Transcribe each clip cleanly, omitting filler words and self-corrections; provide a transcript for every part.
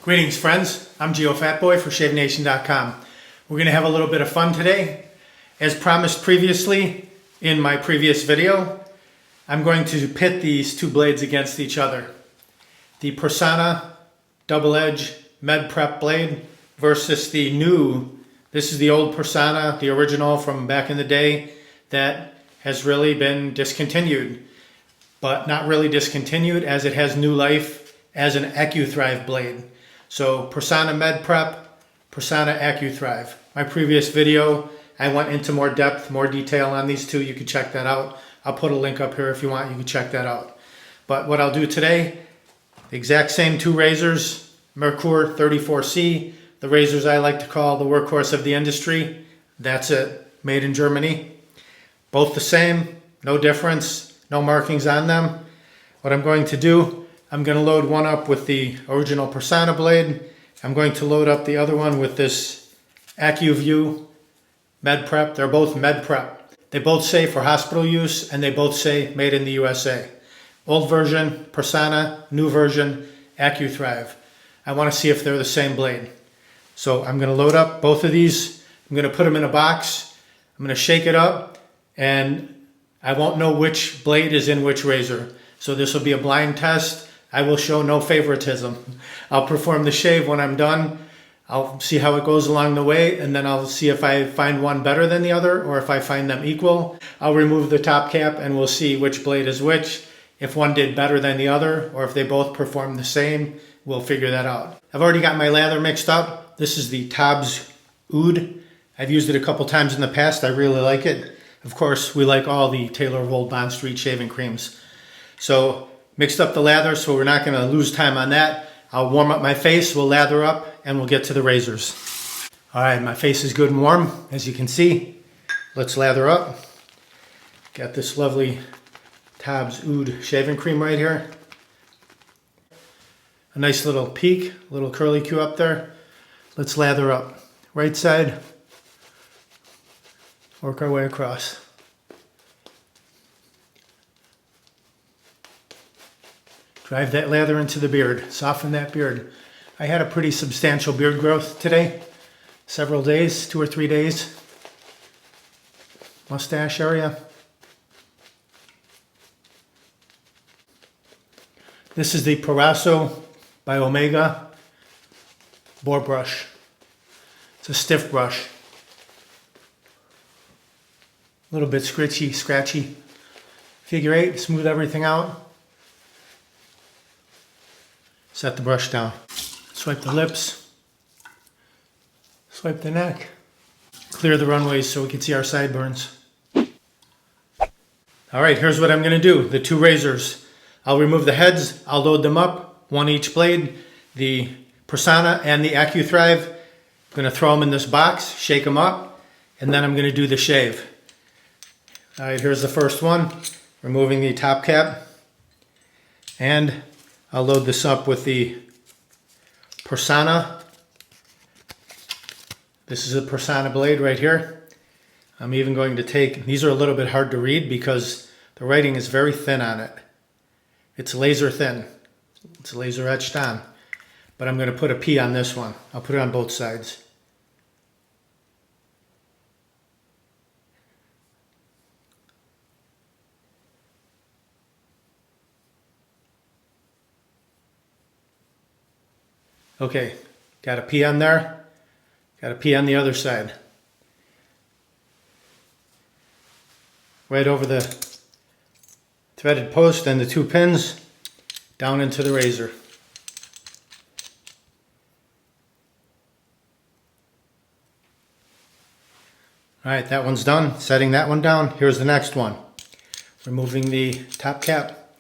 Greetings friends, I'm Geofatboy for ShaveNation.com. We're going to have a little bit of fun today. As promised previously in my previous video, I'm going to pit these two blades against each other. The Personna Double Edge Med Prep blade versus the new, this is the old Personna, the original from back in the day that has really been discontinued. But not really discontinued as it has new life as an Accuthrive blade. So Personna Med Prep, Personna Accuthrive. My previous video, I went into more depth, more detail on these two. You can check that out. I'll put a link up here if you want. You can check that out. But what I'll do today, the exact same two razors, Merkur 34C, the razors I like to call the workhorse of the industry. That's it, made in Germany. Both the same, no difference, no markings on them. What I'm going to do, I'm going to load one up with the original Personna blade. I'm going to load up the other one with this AccuView Med Prep. They're both Med Prep. They both say for hospital use and they both say made in the USA. Old version, Personna, new version, Accuthrive. I want to see if they're the same blade. So I'm going to load up both of these. I'm going to put them in a box. I'm going to shake it up and I won't know which blade is in which razor. So this will be a blind test. I will show no favoritism. I'll perform the shave when I'm done. I'll see how it goes along the way, and then I'll see if I find one better than the other or if I find them equal. I'll remove the top cap and we'll see which blade is which. If one did better than the other or if they both perform the same, we'll figure that out. I've already got my lather mixed up. This is the Taubes Oud. I've used it a couple times in the past. I really like it. Of course, we like all the Taylor of Old Bond Street shaving creams. So mixed up the lather, so we're not going to lose time on that. I'll warm up my face, we'll lather up, and we'll get to the razors. All right, my face is good and warm, as you can see. Let's lather up. Got this lovely Taubes Oud shaving cream right here. A nice little peak, little curly Q up there. Let's lather up. Right side. Work our way across. Drive that lather into the beard, soften that beard. I had a pretty substantial beard growth today, several days, 2 or 3 days. Mustache area. This is the Parasso by Omega boar brush. It's a stiff brush. A little bit scratchy. Figure 8, smooth everything out. Set the brush down. Swipe the lips. Swipe the neck. Clear the runways so we can see our sideburns. All right, here's what I'm going to do. The two razors. I'll remove the heads. I'll load them up. One each blade. The Personna and the Accuthrive. I'm going to throw them in this box, shake them up, and then I'm going to do the shave. All right, here's the first one. Removing the top cap. And I'll load this up with the Personna. This is a Personna blade right here. I'm even going to take, these are a little bit hard to read because the writing is very thin on it. It's laser thin. It's laser etched on. But I'm going to put a P on this one. I'll put it on both sides. Okay, got a P on there, got a P on the other side. Right over the threaded post and the two pins, down into the razor. All right, that one's done. Setting that one down. Here's the next one. Removing the top cap.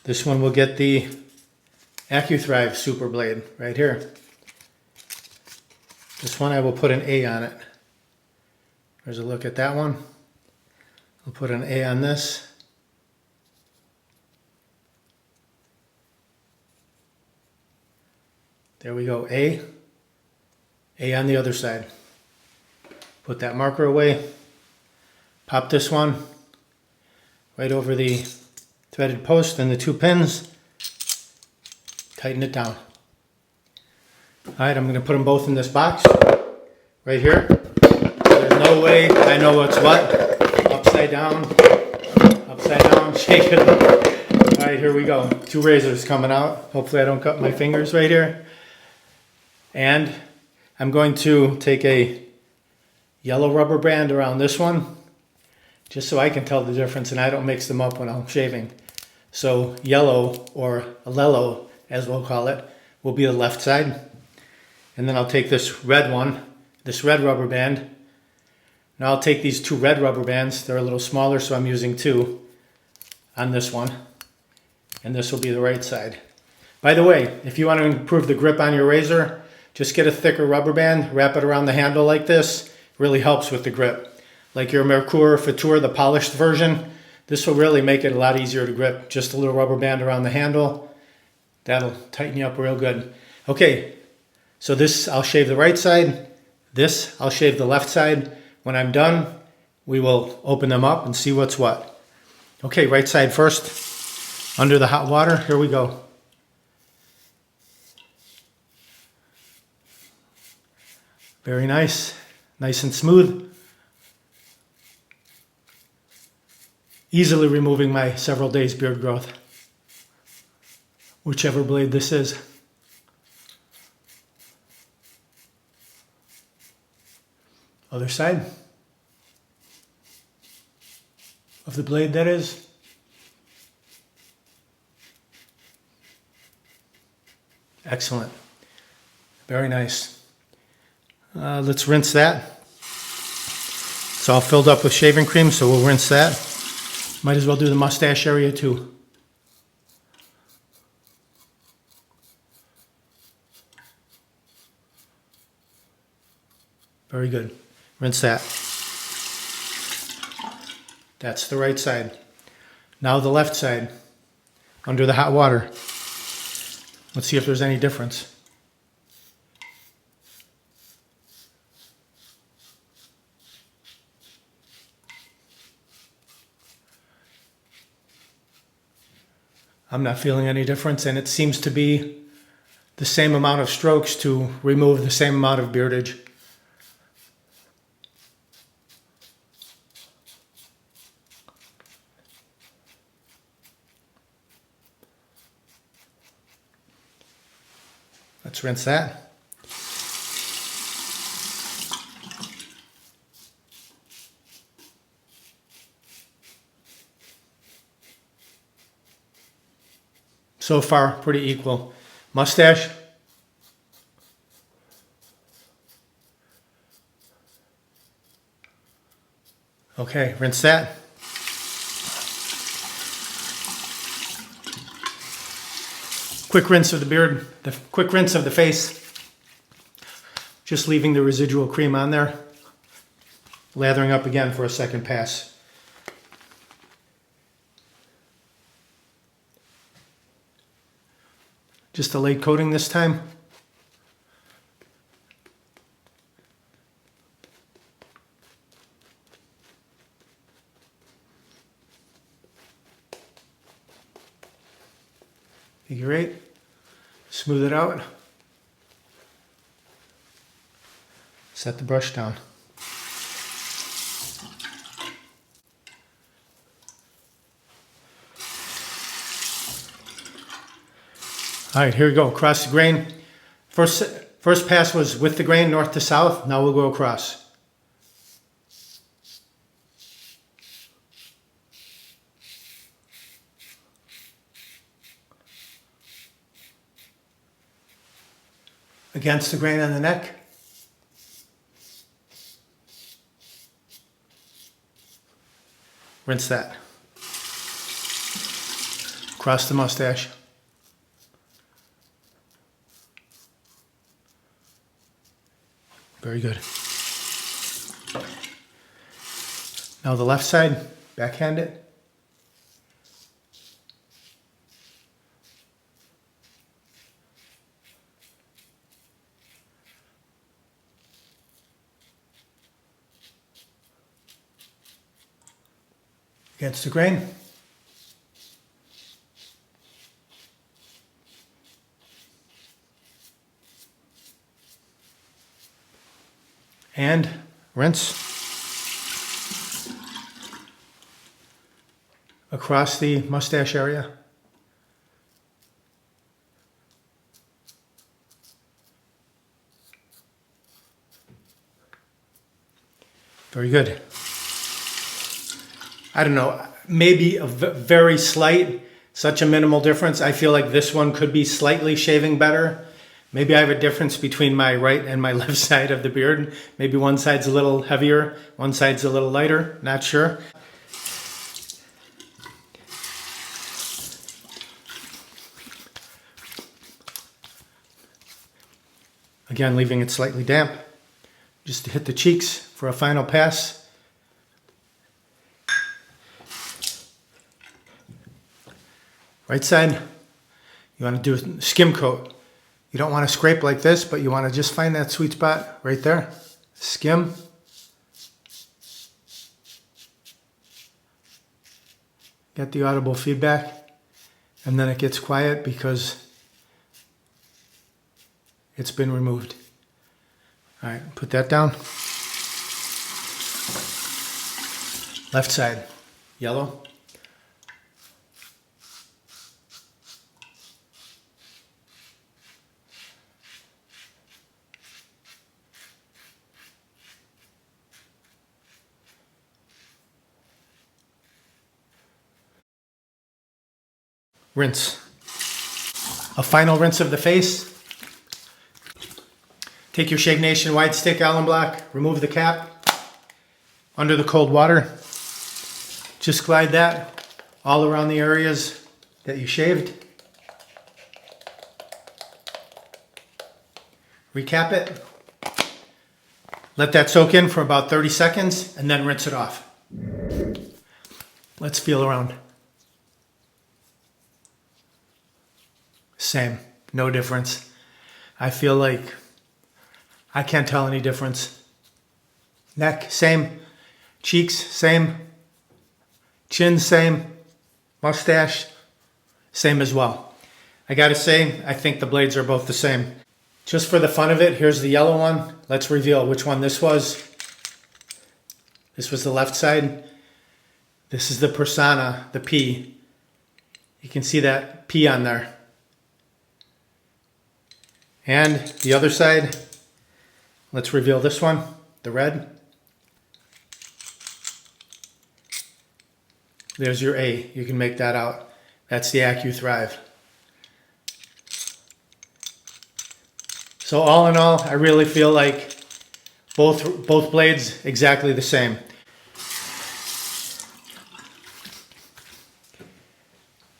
This one will get the Accuthrive super blade right here. This one I will put an A on it. There's a look at that one. I'll put an A on this. There we go, A. A on the other side. Put that marker away. Pop this one right over the threaded post and the two pins. Tighten it down. All right, I'm going to put them both in this box right here. There's no way I know what's what. Upside down, shake it up. All right, here we go. 2 razors coming out. Hopefully I don't cut my fingers right here. And I'm going to take a yellow rubber band around this one, just so I can tell the difference and I don't mix them up when I'm shaving. So yellow, or alello as we'll call it, will be the left side. And then I'll take this red one, this red rubber band. Now I'll take these 2 red rubber bands. They're a little smaller, so I'm using 2 on this one. And this will be the right side. By the way, if you want to improve the grip on your razor, just get a thicker rubber band, wrap it around the handle like this. Really helps with the grip. Like your Mercure Futur, the polished version, this will really make it a lot easier to grip. Just a little rubber band around the handle. That'll tighten you up real good. Okay, so this I'll shave the right side. This I'll shave the left side. When I'm done, we will open them up and see what's what. Okay, right side first. Under the hot water, here we go. Very nice. Nice and smooth. Easily removing my several days beard growth. Whichever blade this is. Other side of the blade, that is. Excellent. Very nice. Let's rinse that. It's all filled up with shaving cream, so we'll rinse that. Might as well do the mustache area too. Very good. Rinse that. That's the right side. Now the left side, under the hot water. Let's see if there's any difference. I'm not feeling any difference, and it seems to be the same amount of strokes to remove the same amount of beardage. Let's rinse that. So far, pretty equal. Mustache. Okay, rinse that. Quick rinse of the beard, the quick rinse of the face. Just leaving the residual cream on there. Lathering up again for a second pass. Just a late coating this time. Figure 8. Smooth it out. Set the brush down. All right, here we go. Across the grain. First pass was with the grain, north to south. Now we'll go across. Against the grain on the neck. Rinse that. Across the mustache. Very good. Now the left side, backhand it. Against the grain. And rinse across the mustache area. Very good. I don't know, maybe a very slight, such a minimal difference. I feel like this one could be slightly shaving better. Maybe I have a difference between my right and my left side of the beard. Maybe one side's a little heavier, one side's a little lighter, not sure. Again, leaving it slightly damp, just to hit the cheeks for a final pass. Right side, you want to do a skim coat. You don't want to scrape like this, but you want to just find that sweet spot right there. Skim. Get the audible feedback, and then it gets quiet because it's been removed. All right, put that down. Left side, yellow. Rinse. A final rinse of the face. Take your Shave Nation wide stick Allen block, remove the cap under the cold water. Just glide that all around the areas that you shaved. Recap it. Let that soak in for about 30 seconds and then rinse it off. Let's feel around. Same, no difference. I feel like I can't tell any difference. Neck, same. Cheeks, same. Chin, same. Mustache, same as well. I gotta say, I think the blades are both the same. Just for the fun of it, here's the yellow one. Let's reveal which one this was. This was the left side. This is the Personna, the P. You can see that P on there. And the other side, let's reveal this one, the red. There's your A, you can make that out. That's the Accuthrive. So all in all, I really feel like both blades exactly the same.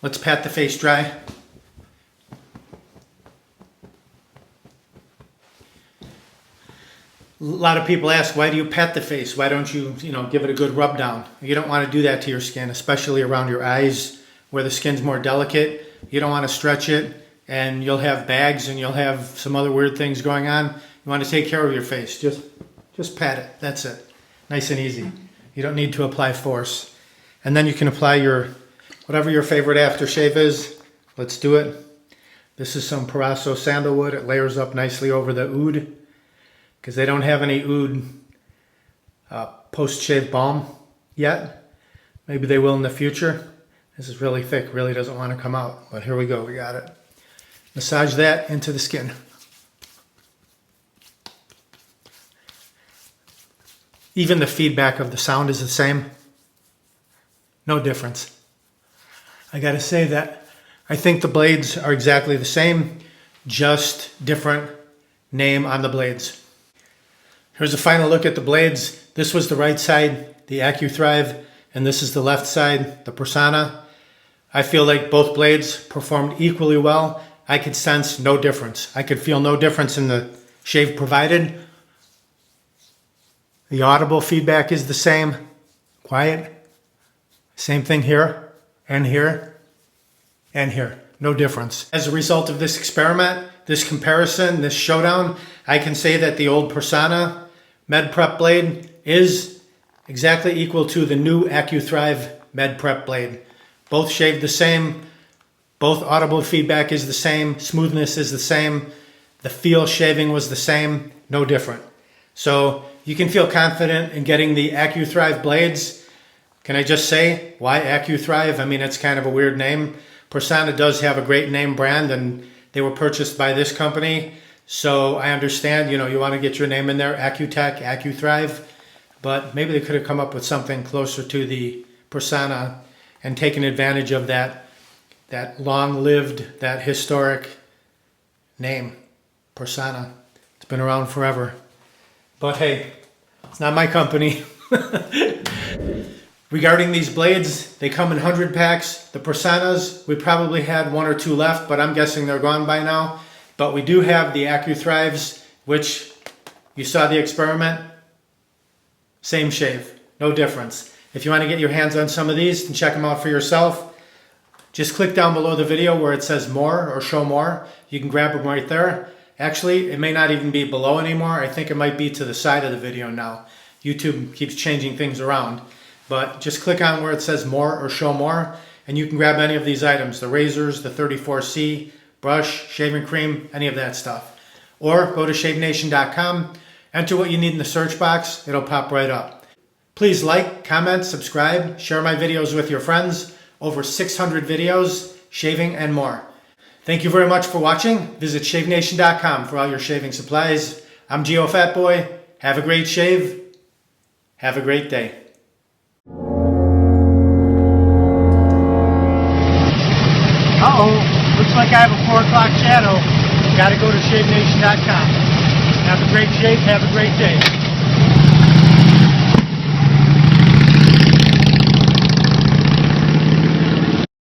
Let's pat the face dry. A lot of people ask, why do you pat the face? Why don't you, give it a good rub down? You don't want to do that to your skin, especially around your eyes where the skin's more delicate. You don't want to stretch it and you'll have bags and you'll have some other weird things going on. You want to take care of your face. Just pat it. That's it. Nice and easy. You don't need to apply force. And then you can apply whatever your favorite aftershave is. Let's do it. This is some Personna sandalwood. It layers up nicely over the oud, because they don't have any oud post-shave balm yet. Maybe they will in the future. This is really thick, really doesn't want to come out. But here we go, we got it. Massage that into the skin. Even the feedback of the sound is the same. No difference. I gotta say that I think the blades are exactly the same, just different name on the blades. Here's a final look at the blades. This was the right side, the Accuthrive, and this is the left side, the Personna. I feel like both blades performed equally well. I could sense no difference. I could feel no difference in the shave provided. The audible feedback is the same. Quiet. Same thing here, and here, and here. No difference. As a result of this experiment, this comparison, this showdown, I can say that the old Personna Med Prep blade is exactly equal to the new Accuthrive Med Prep blade. Both shave the same. Both audible feedback is the same. Smoothness is the same. The feel shaving was the same. No different. So you can feel confident in getting the Accuthrive blades. Can I just say, why Accuthrive? I mean, it's kind of a weird name. Personna does have a great name brand, and they were purchased by this company. So I understand, you want to get your name in there, Accutech, Accuthrive. But maybe they could have come up with something closer to the Personna and taken advantage of that long-lived, that historic name, Personna. It's been around forever. But hey, it's not my company. Regarding these blades, they come in 100 packs. The Personas, we probably had 1 or 2 left, but I'm guessing they're gone by now. But we do have the Accuthrives, which you saw the experiment. Same shave, no difference. If you want to get your hands on some of these and check them out for yourself, just click down below the video where it says more or show more. You can grab them right there. Actually, it may not even be below anymore. I think it might be to the side of the video now. YouTube keeps changing things around. But just click on where it says more or show more, and you can grab any of these items, the razors, the 34C, brush, shaving cream, any of that stuff. Or go to ShaveNation.com, enter what you need in the search box, it'll pop right up. Please like, comment, subscribe, share my videos with your friends. Over 600 videos, shaving and more. Thank you very much for watching. Visit ShaveNation.com for all your shaving supplies. I'm Geofatboy. Have a great shave. Have a great day. Uh-oh, looks like I have a 4 o'clock shadow. Gotta go to ShaveNation.com. Have a great shave, have a great day.